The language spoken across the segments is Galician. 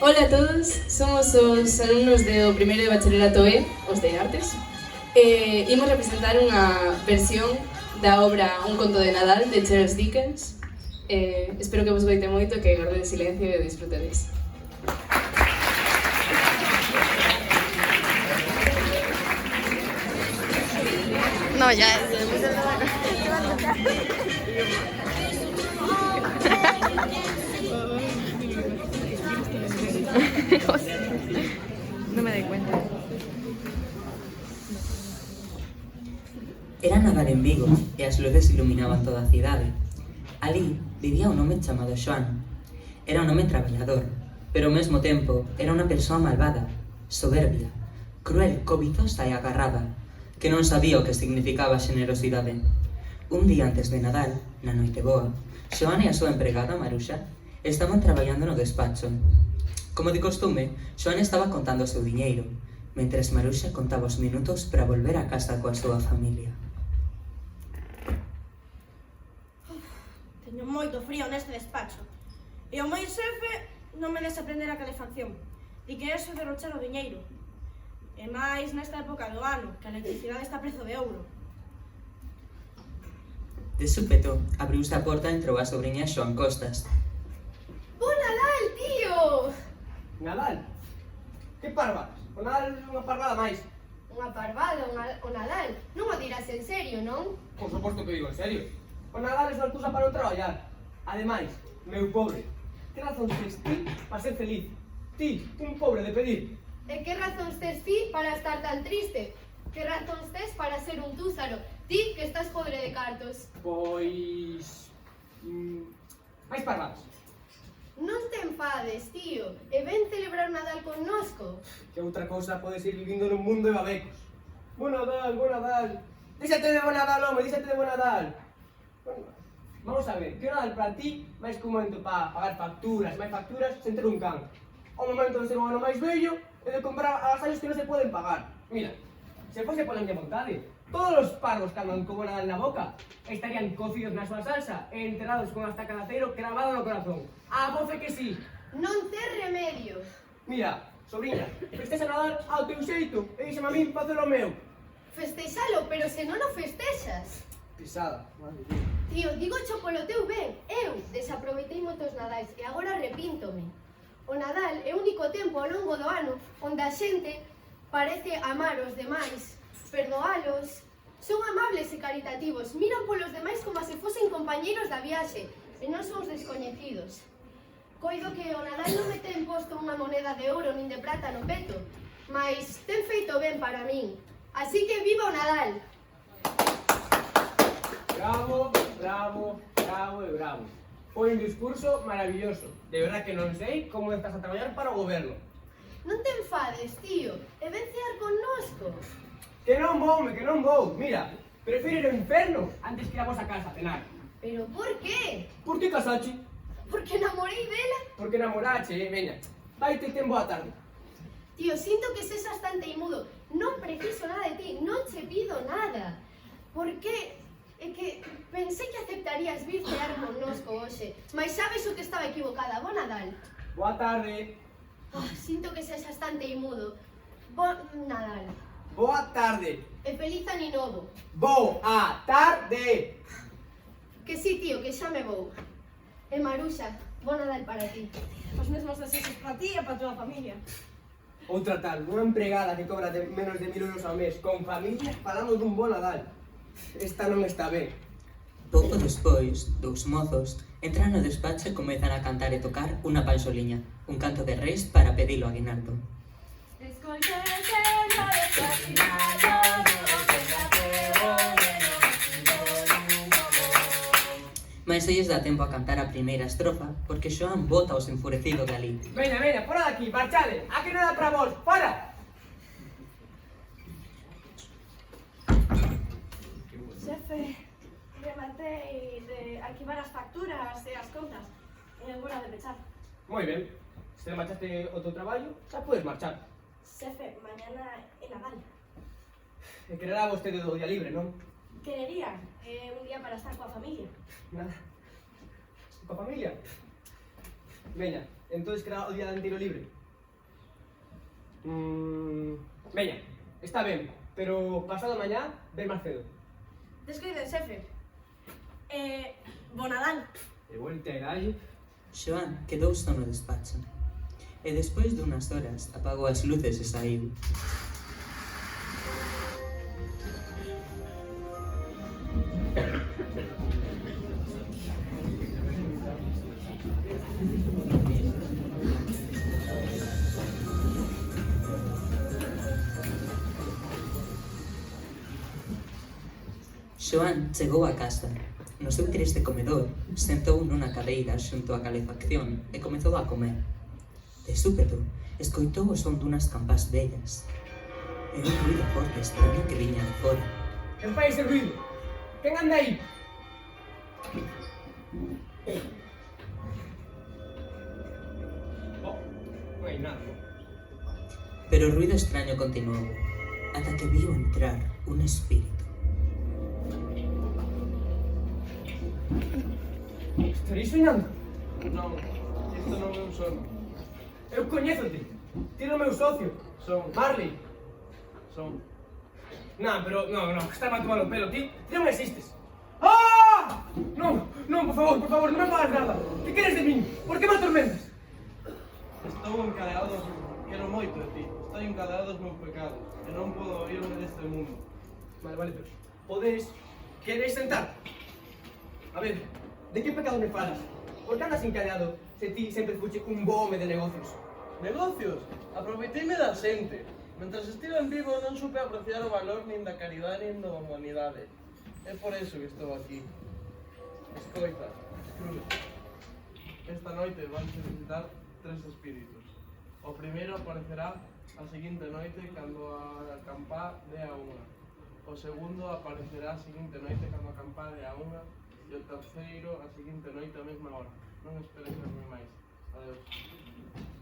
Ola a todos, somos os alumnos do primeiro de Bacharelato E, os de Artes. Imos representar unha versión da obra Un conto de Nadal de Charles Dickens. Espero que vos goite moito e que guardedes silencio e disfrutedes. No, ya. No me doy cuenta. Era Nadal en Vigo e as luces iluminaban toda a cidade. Alí vivía un home chamado Xoán. Era un home traballador, pero ao mesmo tempo era unha persoa malvada, soberbia, cruel, cobizosa e agarrada, que non sabía o que significaba a xenerosidade. Un día antes de Nadal, na noite boa, Xoán e a súa empregada, Maruxa, estaban traballando no despacho. Como de costume, Xoán estaba contando o seu diñeiro, mentres Maruxa contaba os minutos para volver a casa coa súa familia. Teño moito frío neste despacho. E o meu xefe non me deixa prender a calefacción. Di que eso é derrochar o diñeiro. E máis nesta época do ano, que a electricidade está a prezo de ouro. De súpeto, abriuse a porta e entrou a sobrinha Xoán Costas. Bo Nadal, tío! Nadal? Que parvadas? O Nadal é unha parvada máis. Unha parvada, o Nadal. Non o dirás en serio, non? Por suposto que digo en serio. O Nadal é só excusa para non traballar. Ademais, meu pobre, que razón tes ti para ser feliz? Ti, un pobre de pedir. E que razóns tes ti para estar tan triste? Que razóns tes para ser un túzaro? Ti que estás podre de cartos. Pois... máis parvadas. Non te enfades, tío, e ven celebrar o Nadal connosco. Que outra cousa podes ir vivindo nun mundo de babecos. Bo Nadal, bo Nadal. Díxate de bo Nadal, home, díxate de bo Nadal. Bueno, vamos a ver, que o Nadal para ti máis que un momento para pagar facturas, máis facturas, sen ter un can. O momento de ser un ano máis vello e de comprar agasallos que non se poden pagar. Mira, se fose pola miña vontade, todos os parvos que andan co bo Nadal na boca estarían cocidos na súa salsa e enterrados con a estaca de aceiro cravado no corazón. A voce que sí. Non tes remedio. Mira, sobrinha, festexa Nadal ao teu xeito e díxeme a min facelo o meu. Festexalo, pero se non o festexas. Pisada, madre mía. Tío, digo cho polo teu ben. Eu desaproveitei moitos Nadais e agora arrepíntome. O Nadal é o único tempo ao longo do ano onde a xente parece amar os demais, perdoalos. Son amables e caritativos, miran polos demais como se fosen compañeiros da viaxe e non son os descoñecidos. Coido que o Nadal non me ten posto unha moneda de ouro nin de prata no peto, mas ten feito ben para min. Así que viva o Nadal! Bravo, bravo, bravo e bravo. Foi un discurso maravilloso. De verdad que non sei como estás a traballar para o goberno. Non te enfades, tío, e ven cear connosco. Que non vou, que non vou. Mira, prefiro ir ao inferno antes que ir a vosa casa a cenar. Pero por qué? Por que casache? Porque namorei dela? Porque namorache, veña. Vai te ten boa tarde. Tío, sinto que ses bastante imudo. Non preciso nada de ti, non che pido nada. Por qué? É que pensei que aceptarías vir cear connosco hoxe, mas sabes o que estaba equivocada. Bo Nadal. Boa tarde. Sinto que ses bastante imudo. Bo Nadal. Boa tarde. E feliz ano novo. Boa tarde. Que sí, tío, que xa me vou. E Maruxa, bo Nadal para ti. Os mesmos desexos para ti e para a tua familia. Outra tal, unha empregada que cobra de menos de 1000 euros ao mes con familia falando dun bo Nadal. Esta non está ben. Pouco despois, dous mozos entran no despacho e comezan a cantar e tocar unha panxoliña, un canto de reis para pedilo a Guinaldo. Mais se lles dá tempo a cantar a primeira estrofa, porque Xoán bota os enfurecido de ali. Veña, veña, fora de aquí, marchade. A que non dá para vos, fora! Xefe, rematei de arquivar as facturas e as contas. É hora de pechar. Moi ben. Se marchaste o teu traballo, xa podes marchar. Xefe, mañana é Nadal. E quererá vostede do día libre, non? Querería, é un día para estar coa familia. Nada. Coa familia? Veña, entonces queda o día de tiro libre. Veña, está ben, pero pasado mañá ven máis cedo. Descoide, xefe. Bo Nadal. E vuelta a dalle. Xoan quedou só no despacho. E despois dunhas horas apagou as luces e saiu. Xoan chegou a casa. No seu triste comedor, sentou nunha cadeira xunto á calefacción e comezou a comer. De súpeto, escoitou o son dunhas campás vellas e un ruido forte extraño que viña de fora. Quen fai ese ruido? Quen anda aí? Oh, non hai nada, non? Pero o ruido extraño continuou, ata que viu entrar un espírito. Estaréis soñando? Non, isto non é un sono. Eu coñézote. Ti é o meu socio. Son, Marley. son. Non, pero, non, está mal tomar o pelo. Ti non existes. Ah! Non, por favor, non me fagas nada. Que queres de min? Por que me atormentas? Estou encadeado, quero moito de ti. Estou encadeado dos meus pecados e non podo irme deste mundo. Vale, pero podes... Queres sentar? A ver, de que pecado me falas? Por que andas encadeado se ti sempre fuche un bo home de negocios? Negocios? Aproveiteime da xente. Mentras estiven vivo non supe apreciar o valor nin da caridade nin da humanidade. É por eso que estou aquí. Escoita, escruta. Esta noite van visitar 3 espíritus. O primeiro aparecerá a seguinte noite cando a campá dé a 1. O segundo aparecerá a seguinte noite cando a campá dé a 1. E o terceiro a seguinte noite a mesma hora. Non esperes verme máis. Adeus.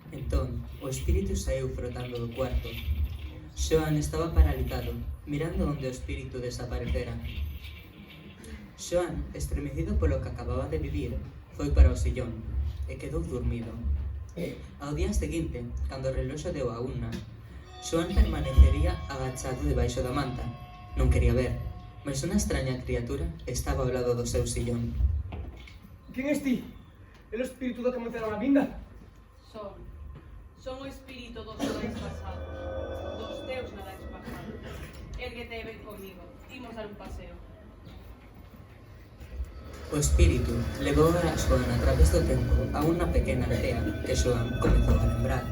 Entón, o espírito saíu frotando do cuarto. Xoan estaba paralizado, mirando onde o espírito desaparecera. Xoan, estremecido polo que acababa de vivir, foi para o sillón e quedou dormido. Ao día seguinte, cando o reloxo deu a 1, Xoan permanecería agachado debaixo da manta. Non quería ver, mas unha extraña criatura estaba ao lado do seu sillón. Quen es ti? El espírito do que mencionaron a vinda? Son o espírito dos nadais pasados, dos teus nadais pasados. Érguete e ven comigo, imos dar un paseo. O espírito levou a Xoan a través do tempo a unha pequena aldea que Xoan comezou a lembrar.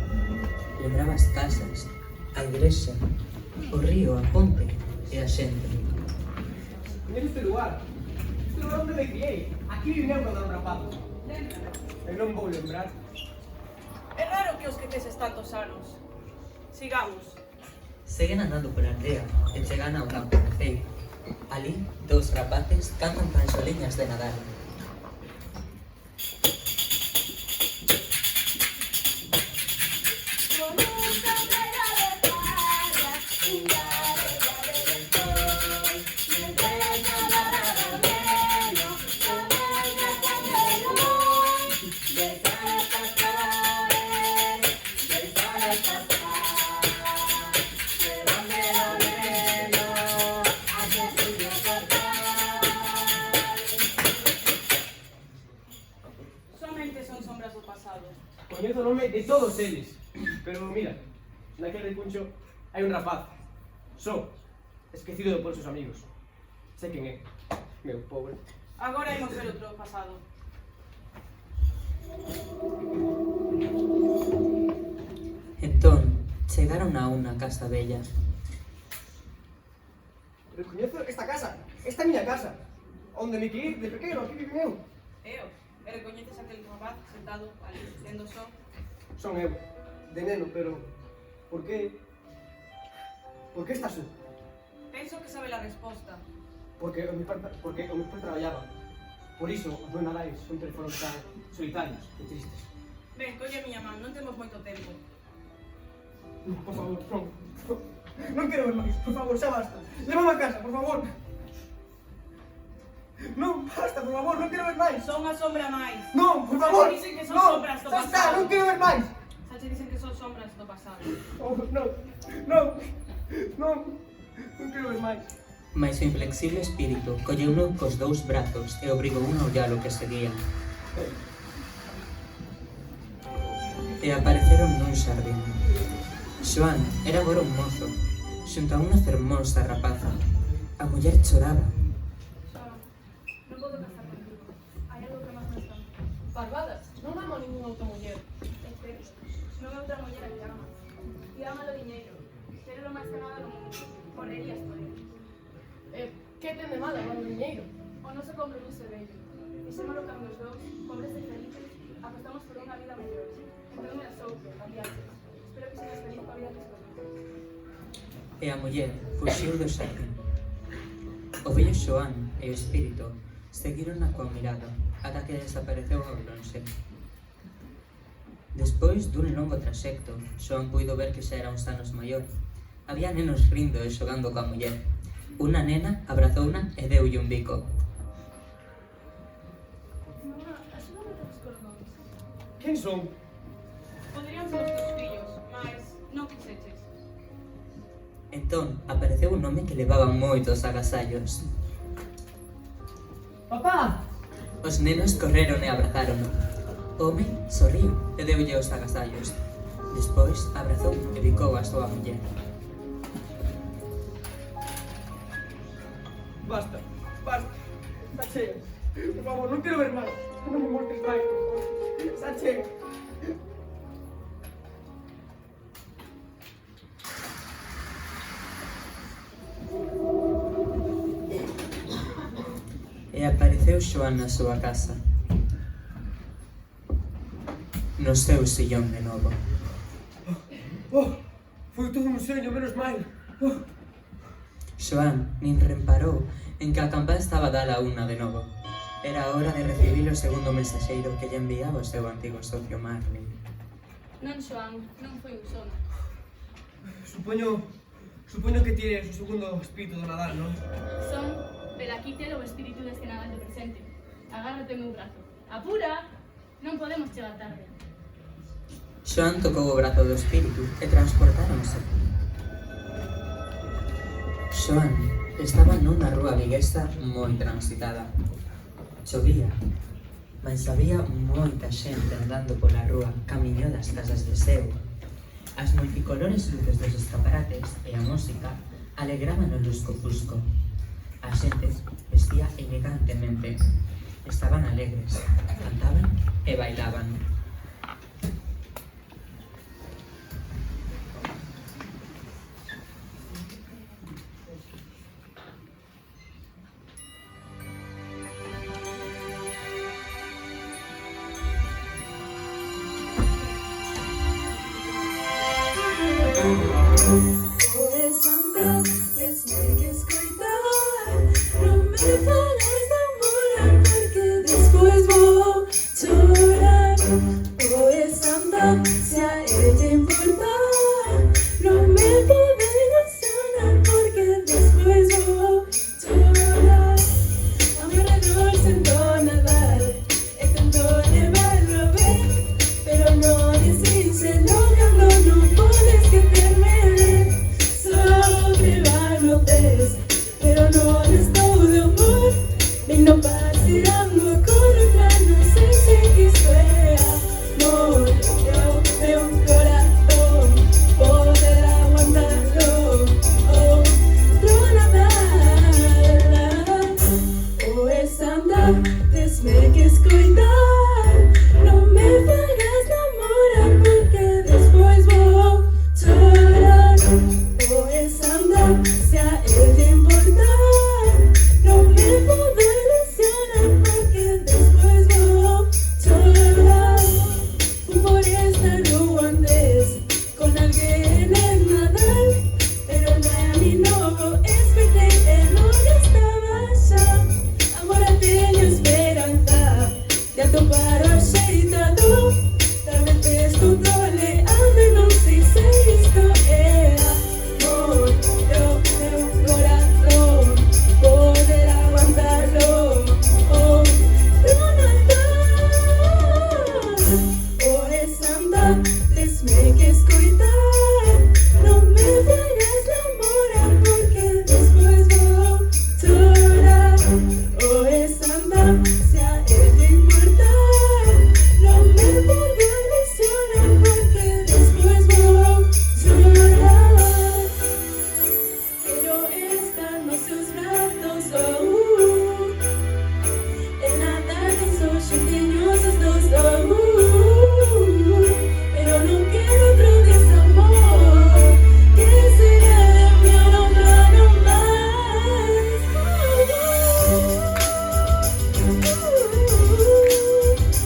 Lembraba as casas, a igrexa, o río, a ponte e a xente. Coñeces este lugar? Este lugar onde me criei. Aquí viveu cando era un rapado. E non vou lembrar. É raro que os que teses tantos anos. Sigamos. Seguen andando pola aldea e chegan a un campo de feira. Ali, 2 rapaces cantan canxoliñas de Nadal. Coñezo o nome de todos eles. Pero mira, naquele recuncho hai un rapaz. Só, esquecido por seus amigos. Sei quen é. Meu pobre. Agora imos ver outro pasado. Entón, chegaron a unha casa bella. Recoñezo esta casa. Esta é a miña casa. Onde me criei de pequeno, aquí vive eu. Eo, e recoñeces aquel rapaz sentado ali, sendo só. Son eu, de neno, pero... Por que... Por que estás tú? Penso que sabe a resposta. Porque o meu pai traballaba. Por iso, os meus nadais sempre foron tan solitarios e tristes. Ben, colle a miña man, non temos moito tempo. Non, por favor, non. Non quero ver máis, por favor, xa basta. Lévame a casa, por favor. Non, basta, por favor, non quero ver máis. Son a sombra máis. Non, por favor. Dicen que son No, sombras do xa está, pasado. non quero ver máis. Xa che dicen que son sombras do pasado. Oh, non, non, non, non quero ver máis. Mais o inflexible espírito colleuno cos dous brazos e obrigou a ollar o que seguía. E apareceron nun xardín. Xoán era agora un mozo, xunto a unha fermosa rapaza. A muller choraba. Non podo casar contigo. Hai algo que máis me está. Barbadas, non amo a ninguna outra muller. Non é outra muller a que ama. E ama o diñeiro. Quero lo máis que nada no mundo. Morrerías por ele. Que ten de malo amar o diñeiro? O noso compromiso é bello. Fixémolo cando os dous, pobres e felices, apostamos por unha vida mellor. Entón me asouto, cambiaste. Espero que seas feliz coa vida que escolles. E a muller fuxiu do xardín. O vello Xoán e o espírito seguiron coa mirada ata que desapareceu ao lonxe. Despois dun longo traxecto, Xoán puido ver que xa era uns anos maior. Había nenos rindo e xogando coa muller. Unha nena abrazouna e deulle un bico. Mamá, axúdame a ter os nomes. Quen son? Poderían ser os teus fillos, mas non quixeches. Entón apareceu un home que levaba moitos agasallos. Papá! Os nenos correron e abrazárono. O home sorriu e deulle os agasallos. Despois abrazou e bicou a súa muller. Basta, basta. Está cheo. Por favor, non quero ver máis. Non me mostres máis, por favor. Está cheo. E apareceu Xoán na súa casa. No seu sillón de novo. Oh, foi todo un sueño, menos mal. Oh. Xoán nin reparou en que a campá estaba dala unha de novo. Era hora de recibir o segundo mensaxeiro que lle enviaba o seu antigo socio Marley. Non, Xoán, non foi un sono. Supoño que tienes o segundo espírito do Nadal, non? Son, pero aquí te o espírito deste Nadal do presente. Agárrate o meu brazo. Apura! Non podemos chegar tarde. Xoán tocou o brazo do espírito e transportáronse. Xoán estaba nunha rúa viguesa moi transitada. Chovía, mas había moita xente andando pola rúa camiño das casas de seu. As multicolores luces dos escaparates e a música alegraban o lusco-fusco. A xente vestía elegantemente. Estaban alegres, cantaban e bailaban. Pero no decírselo, no puedes que te me O samba, desme que escoitar. Non me fagas namorar porque despois vou chorar. O samba, se a ele te importar. Non me fagas ilusionar porque despois vou chorar. Quero estar nos seus brazos, e nadar nos oxenteños os dos, pero non quero outro desamor, que será meu non plano máis.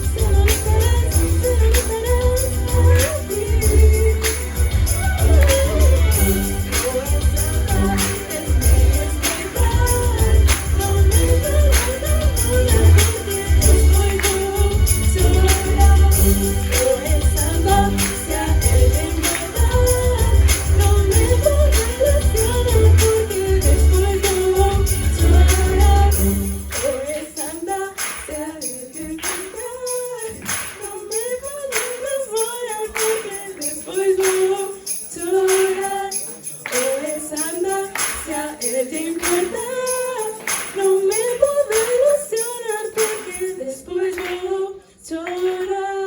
Se non estarás aquí. Non me podo ilusionar porque despois vou chorar.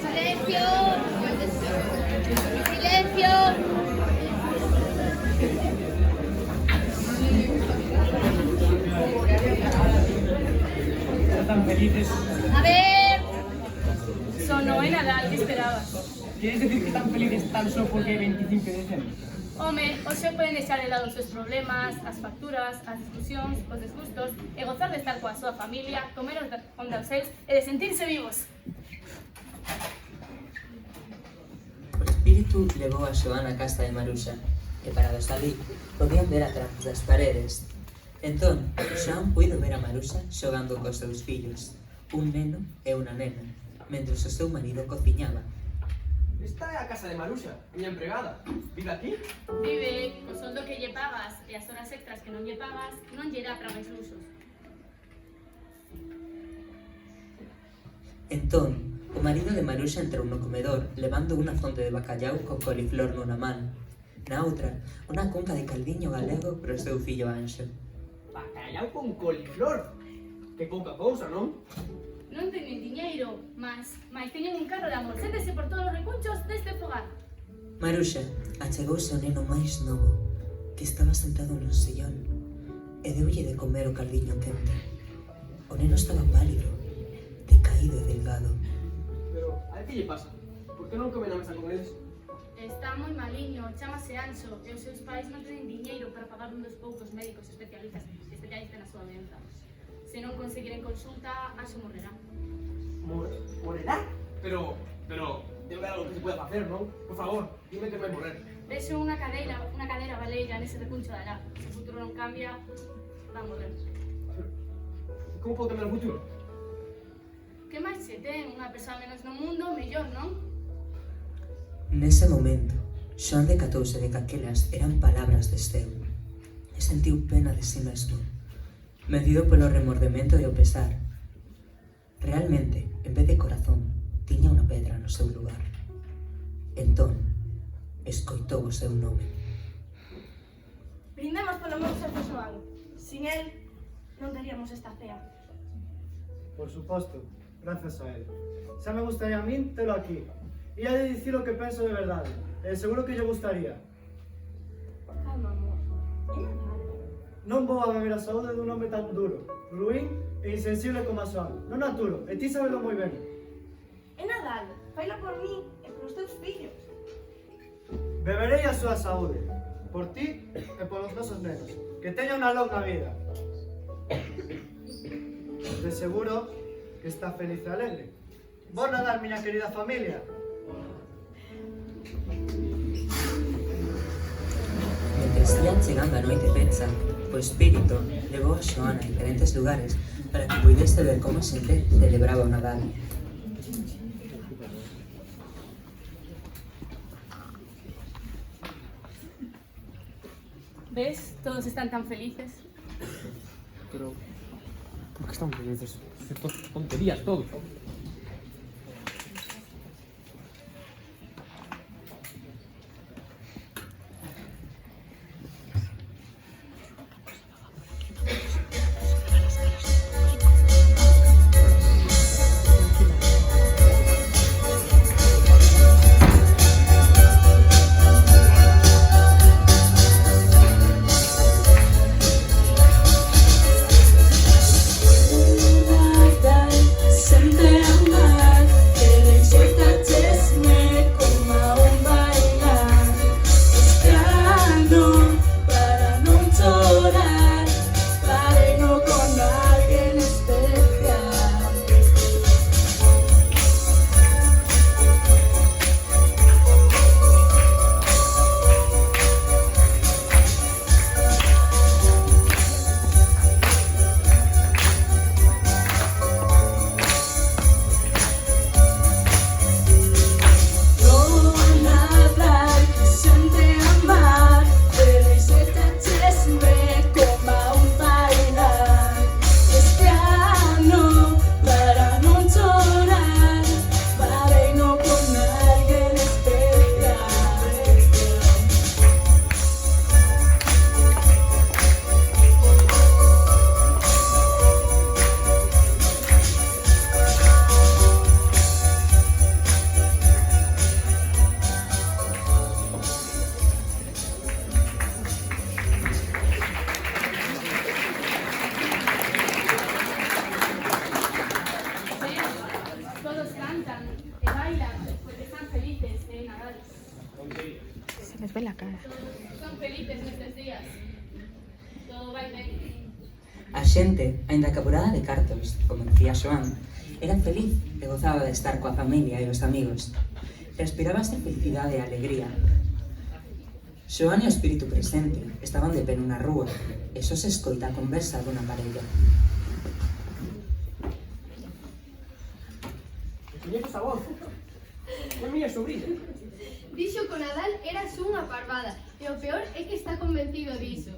Silencio. Silencio. Están felices. A ver. Sonó en Nadal, que esperabas? ¿Quieres decir que están felices tan solo porque hay 25 de diciembre? Home, hoxe poden deixar de lado os seus problemas, as facturas, as discusións, os desgustos e gozar de estar coa súa familia, comer onde os seus e de sentirse vivos. O espírito levou a Xoán á casa de Maruxa, e parados ali, podían ver a través das paredes. Entón, Xoán puido ver a Maruxa xogando cos seus fillos, un neno e unha nena, mentre o seu marido cociñaba. Esta é a casa de Maruxa, miña empregada. Vive aquí? Vive, o soldo que lle pagas e as horas extras que non lle pagas non lle dá para máis luxos. Entón, o marido de Maruxa entrou no comedor levando unha fonte de bacallau con coliflor nunha man. Na outra, unha cunca de caldiño galego para o seu fillo Anxo. Bacallau con coliflor. Que pouca cousa, non? Non teñen diñeiro, mas teñen un carro de amor. Séntese por todos os recunchos deste fogar. Maruxa achegouse ao neno máis novo, que estaba sentado no sillón, e deulle de comer o caldiño quente. O neno estaba pálido, decaído e delgado. Pero, a ver que lle pasa? Por que non come na mesa con eles? Está moi maliño, chamase Anxo, e os seus pais non teñen diñeiro para pagar un dos poucos médicos especialistas na súa doenza. Se non conseguiren consulta, Anxo morrerá. Morrerá? Pero, debe haber algo que se pueda facer, non? Por favor, dime que vai morrer. Vexo unha cadeira baleira nese recuncho de alá. Se o futuro non cambia, va a morrer. Como pode cambiar o futuro? Que máis se ten? Unha persoa menos no mundo, mellor, non? Nese momento, Xoán decatouse de que aquelas eran palabras de Esteu e sentiu pena de si mesmo, medido polo remordemento e o pesar. Realmente, en vez de corazón, tiña unha pedra no seu lugar. Entón, escoitou o seu nome. Brindemos polo meu ser Xoán. Sin él, non teríamos esta cea. Por suposto, gracias a él. Xa me gustaría a min telo aquí. Ia de dicir o que penso de verdade. Seguro que lle gustaría. Calma, amor. Non vou a beber a saúde dun home tan duro, ruín e insensible como a Xoán. Non aturo, e ti sabelo moi ben. É Nadal, faila por mí e polos teus fillos. Beberei a súa saúde, por ti e polos nosos nenos. Que teña unha longa vida. De seguro que está feliz e alegre. Bo Nadal, miña querida familia. Mentres ían chegando a noite pecha, o espírito levou a Xoán a diferentes lugares para que puidese ver como a xente celebraba o Nadal. ¿Ves? Todos están tan felices. Pero... ¿por qué están felices? Tonterías todo. Todos cantan e bailan porque están felices de Nadal. Se les ve la cara. Son felices nestes días. Todo vai ben. A xente, aínda que apurada de cartos, como dicía Xoán, era feliz e gozaba de estar coa familia e os amigos. Respiraba esta felicidade e alegría. Xoán e o espírito presente estaban de pé nunha rúa e só se escoita a conversa dunha parella. Coñeces a voz? É miña sobrina. Dixo que o Nadal era unha parvada e o peor é que está convencido diso.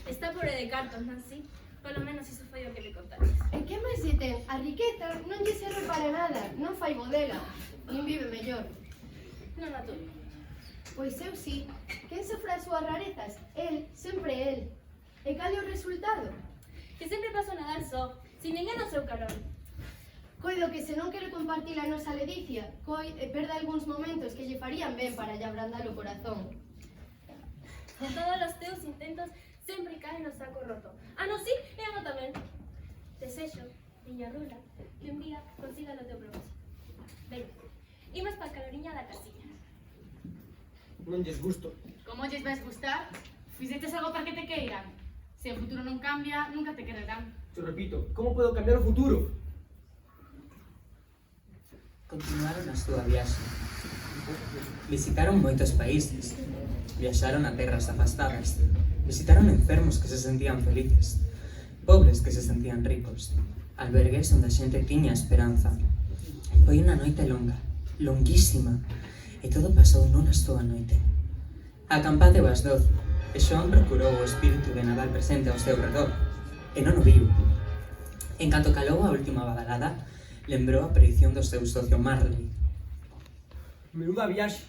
Está por de cartos, non si? Polo menos iso foi o que me contaste. E que máis lle ten? A riqueza non lle serve para nada, non fai bodela, nin vive mellor. Non a tú. Pois eu sí. Quen sofre as súas rarezas? El, sempre el. E cal é o resultado? Que sempre pasa o Nadal só, sin ninguén ao seu carón. Coido que se non quere compartir a nosa ledicia, perde algúns momentos que lle farían ben para lle abrandar o corazón. De todos os teus intentos sempre caen no saco roto. Ah, non si? E ano tamén. Desexo, miña rula, que un día consiga o teu propósito. Ben, imos pa caloriña da casiña. Non lles gusto. Como lles vais gustar? Fixeches algo para que te queiran. Se o futuro non cambia, nunca te quererán. Te repito, como podo cambiar o futuro? Continuaron a súa viaxe. Visitaron moitos países, viaxaron a terras afastadas, visitaron enfermos que se sentían felices, pobres que se sentían ricos, albergues onde a xente tiña esperanza. Foi unha noite longa, longuísima, e todo pasou nunha soa noite. Acampade ás 12, e Xoán procurou o espírito de Nadal presente ao seu redor, e non o viu. En canto calou a última badalada, lembrou a predición do seu socio Marley. Menuda viaxe.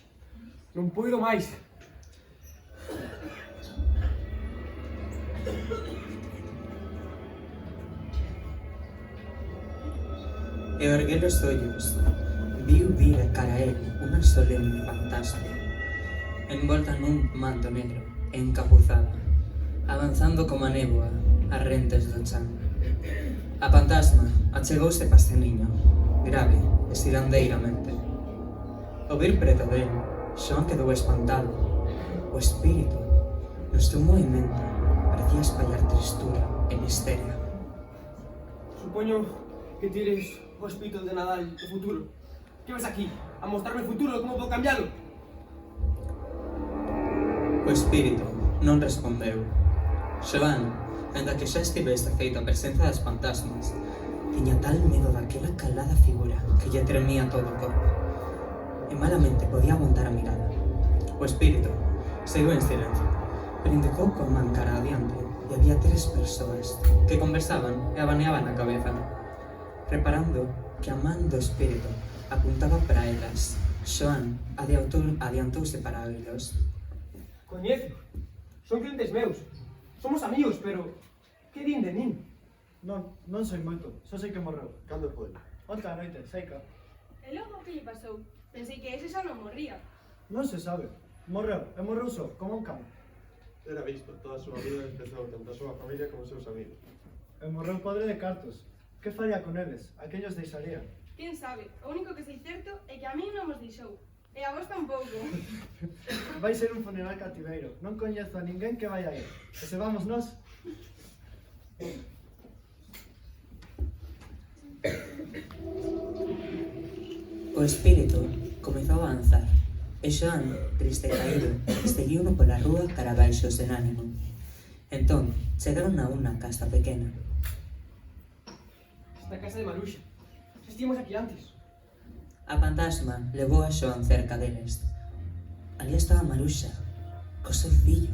Non poido máis. E ao erguer os ollos, viu vir cara a él unha solemne fantasma, envolta nun manto negro e encapuzada, avanzando como a néboa as rentes do chan. A fantasma achegouse pasteniño, grave e sirandeiramente. Ao vir preto del, Xoán quedou espantado. O espírito, no seu movimento, parecía espallar tristura e misterio. Supoño que tires o espírito de Nadal do futuro. Que ves aquí? A mostrarme o futuro, como podo cambialo? O espírito non respondeu. Xoán, ainda que xa estivese feito a presenza das fantasmas, tiña tal medo daquela calada figura que lle tremía todo o corpo, e malamente podía aguantar a mirada. O espírito seguiu en silencio, pero indicou con man cara adiante e había 3 persoas que conversaban e abaneaban a cabeza. Reparando que a man do espírito apuntaba para elas, Xoán adiantouse para oílos. Coñezo. Son clientes meus. Somos amigos, pero... Que din de min? Non sei moito, só sei que morreu. Cando foi? Onte a noite, seica. E logo que lle pasou? Pensei que ese xa non morría. Non se sabe. Morreu, e morreu só, como un can. Era visto, toda a súa vida empezou tanto a súa familia como os seus amigos. E morreu padre de cartos. Que faría con eles? A quen os deixaría? Quen sabe? O único que sei certo é que a min non nos deixou. E a vos tampouco. Vai ser un funeral cativeiro. Non coñezo a ninguén que vai a ir. E se vamos nós? O espírito comezou a avanzar e Xoán, triste e caído, seguiuno pola rúa cara abaixo sen ánimo. Entón, chegaron a unha casa pequena. Esta casa de Maruxa. Xa estivemos aquí antes. A fantasma levou a Xoán cerca deles. Ali estaba Maruxa, co seu fillo.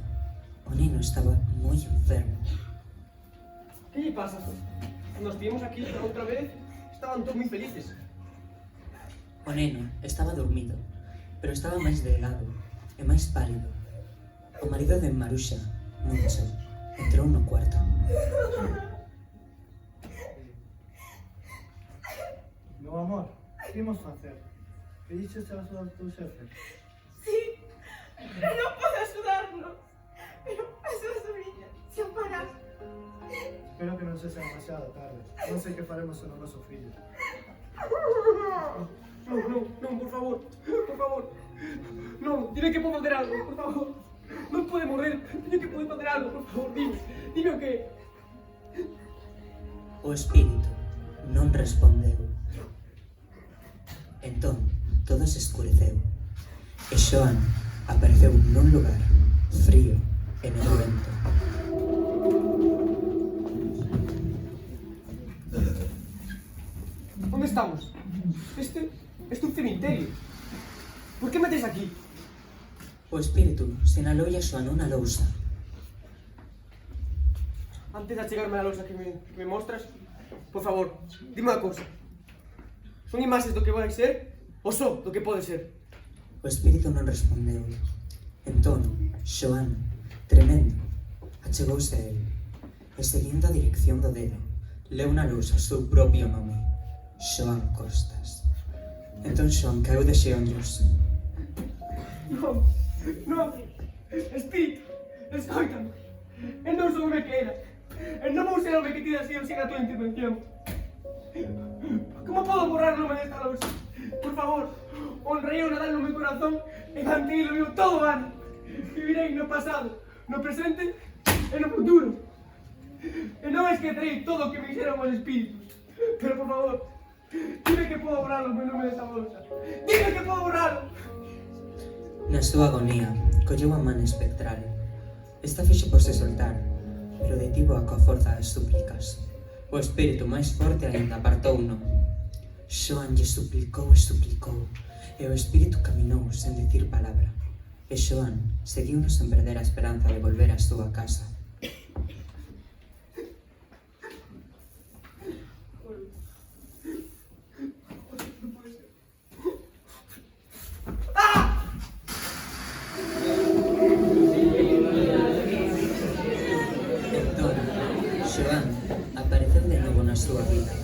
O neno estaba moi enfermo. Que lle pasa? Cando estivemos aquí outra vez, estaban todos moi felices. O neno estaba dormido, pero estaba máis delgado e máis pálido. O marido de Maruxa, Moncho, entrou no cuarto. Meu amor, que imos facer? Que dices a axudar o teu xefe? Sí, pero non pode axudarnos. Pero a súa sobrinha se ampara. Espero que non sexa demasiado tarde. Non sei que faremos sen o noso fillo. Non, por favor. Por favor. Non, dime que podo facer algo, por favor. Non pode morrer. Dime que pode facer algo, por favor. Dime o que. O espírito non respondeu. Entón, todo se escureceu e Xoán apareceu nun lugar frío e negrento. Onde estamos? Este é un cemiterio. Por que metes aquí? O espírito sinaloulle a Xoán unha lousa. Antes de achegarme a lousa que me mostras, por favor, dime unha cousa. Son imaxes do que vai ser ou só do que pode ser? O espírito non respondeu. Entón, Xoán, tremendo, achegouse a él e seguindo a dirección do dedo, leu na lousa o seu propio nome, Xoán Costas. Entón Xoán caeu de xeonllos. Non, espírito, escoítame. Eu non son o que era. Eu non vou ser o que ti deseo sen a tua intervención. Como podo borrar o nome desta lousa? Por favor, honrei o Nadal no meu corazón e mantei o meu todo o ano. Vivirei no pasado, no presente e no futuro. E non esquecerei todo o que me hixeron os espíritus. Pero, por favor, dime que podo borrar o meu nome desta lousa. Dime que podo borralo. Na súa agonía, colleu a man espectral. Esta fixo por se soltar, pero detivo a coa forza das súplicas. O espírito máis forte ainda apartouno. Xoán lle suplicou e suplicou, e o espírito caminou sen dicir palabra. E Xoán seguiuno sen perder a esperanza de volver á súa casa. Entón, Xoán apareceu de novo na súa vida.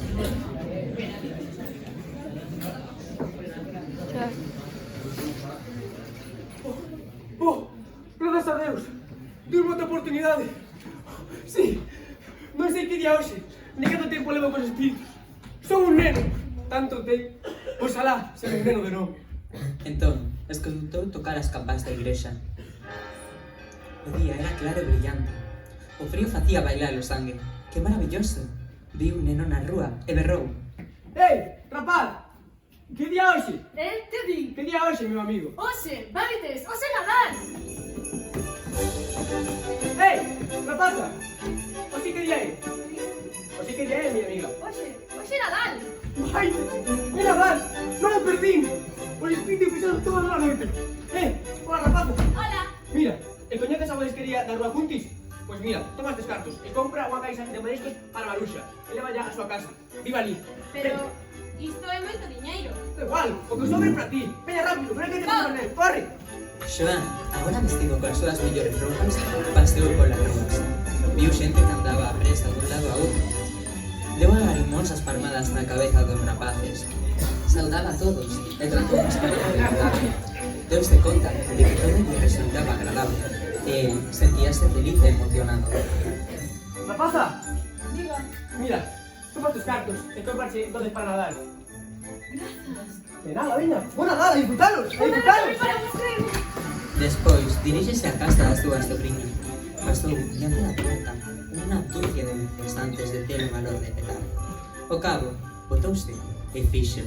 Grazas a Deus! Dime outra oportunidade! Sí! Non sei que día hoxe, ni canto tempo levo cos espíritus. Son un neno! Tanto te... Oxalá ser un neno de novo. Entón, escoitou tocar as campás da igrexa. O día era claro e brillante. O frío facía bailar o sangue. Que maravilloso! Vi un neno na rúa e berrou. Ei, rapaz! Que día hoxe? Que di? Que día hoxe, meu amigo? Oxe, vaites, oxe Nadal! Ei, rapaza! Oxe que día é? Oxe que día é, minha amiga? Oxe Nadal! Vai! É Nadal! Non o perdín! Os espíritus fixeron toda a noite! Hola, rapaza! Hola! Mira, e coñeces a esa marisquería da Rúa Juntis? Pois mira, toma estes cartos e compra unha caixa de mariscos para Maruxa e leva ya a súa casa. Viva ali. Pero isto é moito diñeiro. Da igual, o que sobre para ti. Veña rápido, pero que te pasa con él. Corre. Xoan, agora vestido coas súas mellores roupas, paseou polas rúas. Viu xente que andaba a presa dun lado a outro. Deu a garimosas palmadas na cabeza dos rapaces. Saudaba a todos e tratou de estar agradable. Deuse conta de que todo lle resultaba agradable e el sentíase feliz e emocionado. Rapaza, Diga. mira, toma tus cartos e cómprache entonces para Nadal. Grazas. De nada, veña. Buen Nadal, a disfrutalos, a disfrutalos. Despois, diríxese a casa das súas sobriñas. Pasou diante da porta unha dúcia de veces antes de ter o valor de petar. O cabo, botouse e fixo.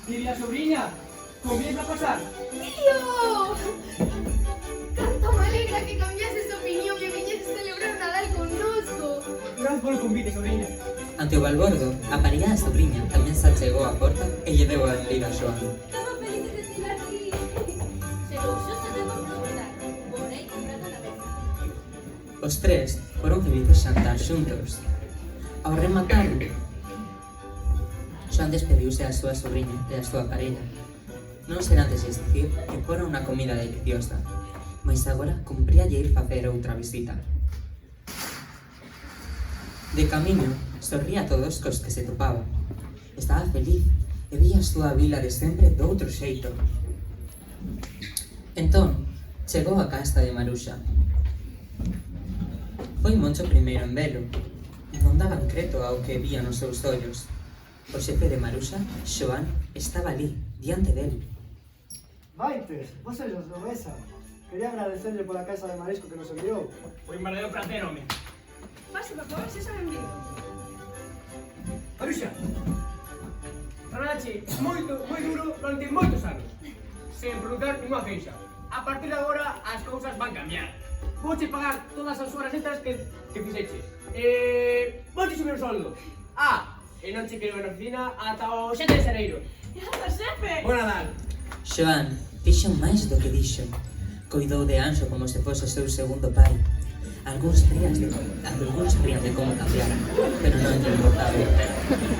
Querida sobriña, conviene a pasar. Tío! Canto me alegra que cambiases de opinión e viñeses celebrar o Nadal connosco. Gracias polo convite, sobriña. Ante o balbordo, a parella da sobriña tamén se achegou á porta e lle deu a benvida a Xoan. Estamos felices de estar aquí. Pero yo se debo preguntar. Porei comprando na mesa. Os tres foron felices xantar xuntos. Ao rematar, Xoan despediuse a súa sobriña e a súa parella. Non será antes dicir que fora unha comida deliciosa, mas agora cumpríalle ir facer outra visita. De camiño, sorría a todos cos que se topaba. Estaba feliz e vía a súa vila de sempre doutro xeito. Entón, chegou a casa de Maruxa. Foi Moncho primeiro en velo. Non daba creto ao que vía nos seus ollos. O xefe de Maruxa, Xoan, estaba ali, diante del. Vaites, vos ellos do Besa. Quería agradecerle pola casa de marisco que nos enviou. Foi un verdadero placer, home. Pase, por favor, se saben bien. Maruxa, traballache moi duro durante moitos anos, sen pronunciar ninguna queixa. A partir de agora, as cousas van cambiar. Vouche pagar todas as horas extras que fixeches. Vouche subir o soldo. E non che quero na oficina ata o 7 de xaneiro. Grazas, xefe. Buen Nadal. Xoan fixo máis do que dixo. Coidou de Anxo como se fose o seu segundo pai. Algúns rían de como cambiara, pero non lle importaba.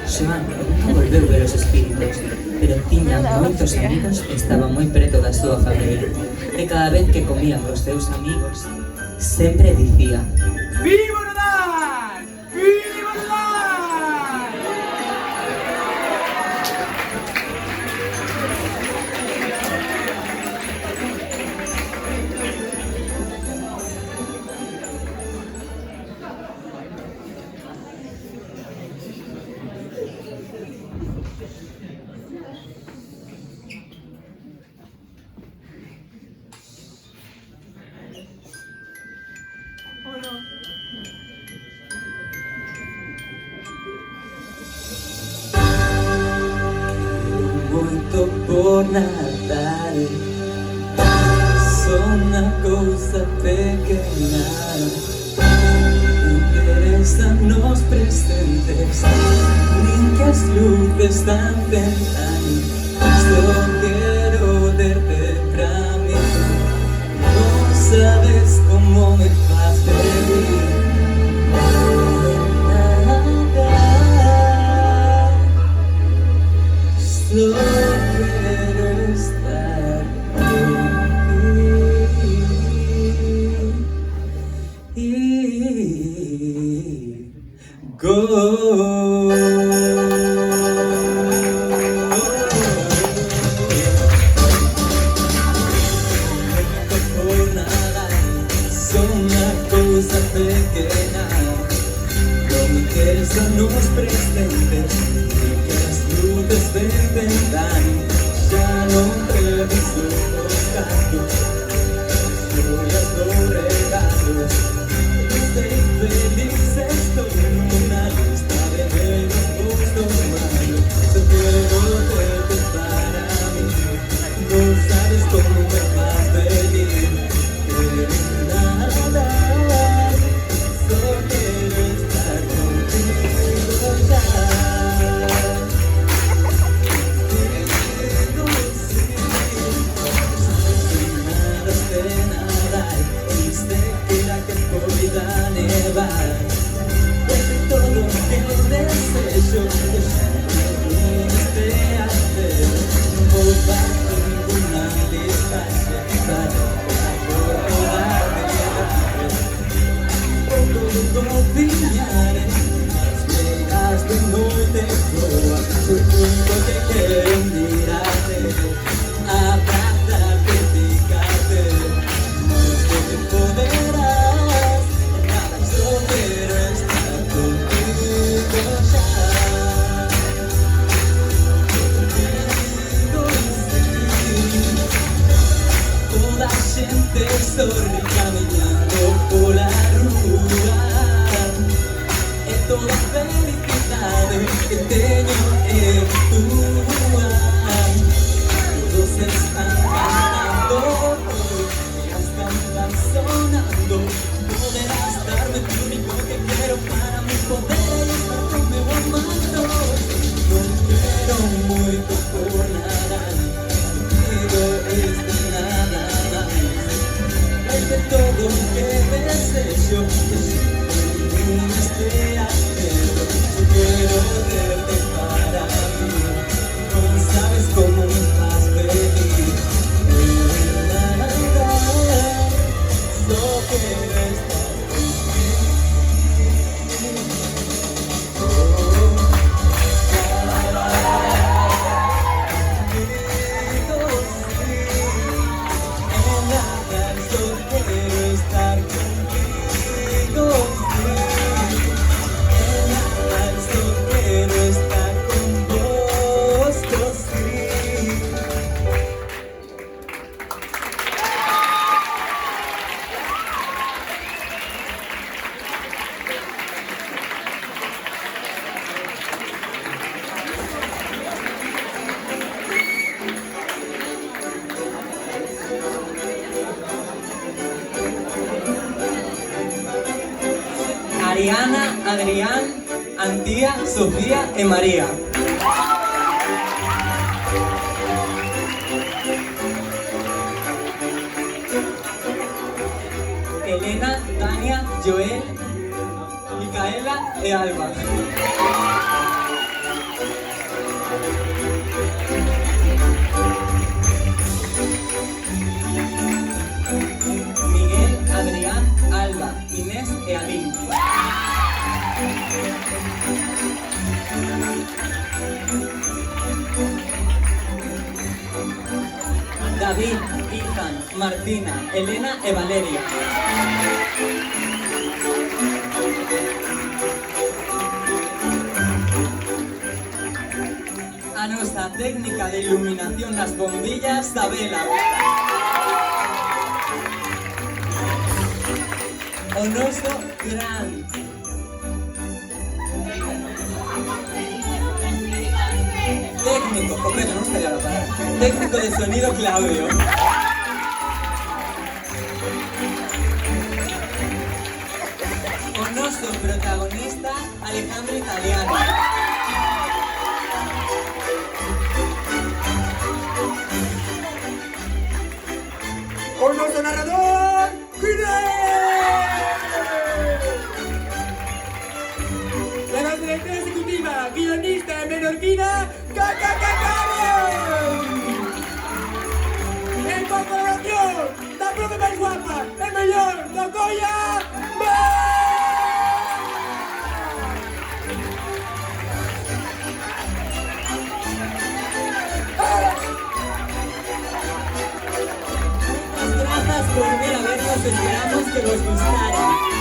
Xoan nunca volveu ver os espíritos, pero tiña moitos amigos e estaba moi preto da súa familia. E cada vez que comía cos seus amigos, sempre dicía: Viva Nadal! Viva Nadal! Moito por Natal, só unha cousa pequena. Interesan nos presentes, nin que as luces dan tentan. Só quero verte pra mí, non sabes como me faz feliz. Só quero estar Por nada, só unha cousa pequena. Non me interesan os presentes, nin que as luces vendan. Xa non reviso os cartos, joias ou regalos. Sei feliz, estou nunha lista de menos gustos malos. Só quero verte para mí, non sabes como me faz feliz. Nada, só quero estar contigo ya. Digo sí. sorri caminhando pola rúa. É toda a felicidade que teño é túa. Todos están cantando, las cantan sonando. Poderás darme tu único que quiero para mi poder estar con meu amado. Non quero moito por nada, contigo es de nada máis. Hai de todo o que desejo, que sempre me esteas perto. Yo quiero terte para mí, non sabes como me faz feliz. Só quero estar Ariana, Adrián, Antía, Sofía e María. Elena, Tania, Joel, Micaela e Alba. Miguel, Adrián, Alba, Inés e Alín. David, Ethan, Martina, Elena e Valeria. A nosa técnica de iluminación nas bombillas, Sabela. O noso gran técnico, completo, no estaría la palabra. Técnico de sonido, Claudio. O noso protagonista, Alejandro Italiano. O noso narrador, la voz directora ejecutiva, guionista e menorquina, en colaboración da profe máis guapa e mellor do Colla, Gracias por venir a vernos, esperamos que os gustara.